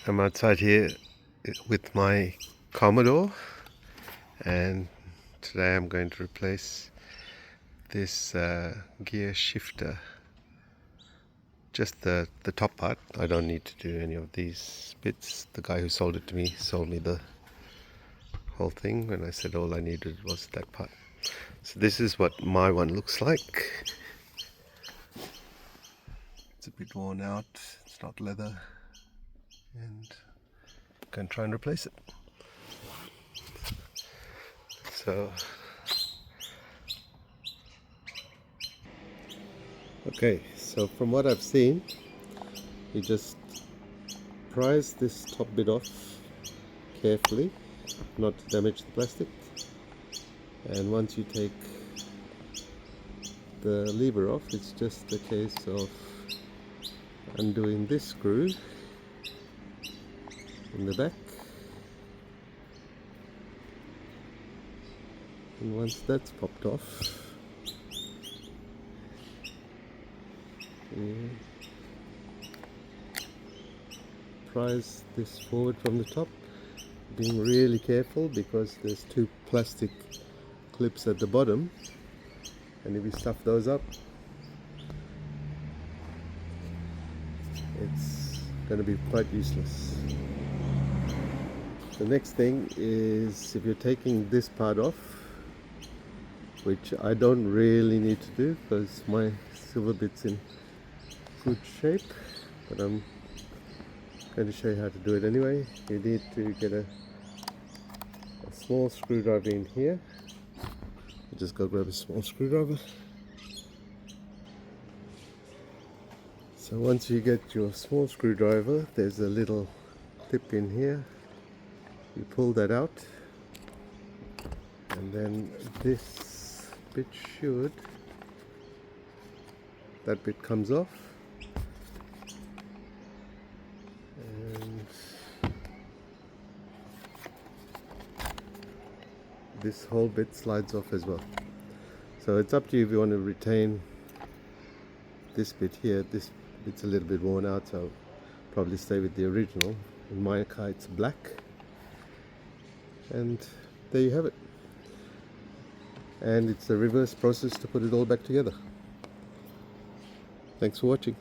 I'm outside here with my Commodore, and today I'm going to replace this gear shifter. Just the top part. I don't need to do any of these bits. The guy who sold it to me sold me the whole thing, and I said all I needed was that part. So this is what my one looks like. It's a bit worn out, it's not leather, and I'm going to try and replace it. So okay, so from what I've seen, you just prise this top bit off carefully, not to damage the plastic, and once you take the lever off, it's just a case of undoing this screw in the back, and once that's popped off, you prise this forward from the top, being really careful because there's two plastic clips at the bottom, and if you stuff those up, it's going to be quite useless. The next thing is, if you're taking this part off, which I don't really need to do because my silver bit's in good shape, but I'm going to show you how to do it anyway. You need to get a small screwdriver in here. Just go grab a small screwdriver. So once you get your small screwdriver, there's a little clip in here. You pull that out, and then this bit that bit comes off, and this whole bit slides off as well. So it's up to you if you want to retain this bit here. This bit's a little bit worn out, so I'll probably stay with the original. In my car it's black. And there you have it. And it's a reverse process to put it all back together. Thanks for watching.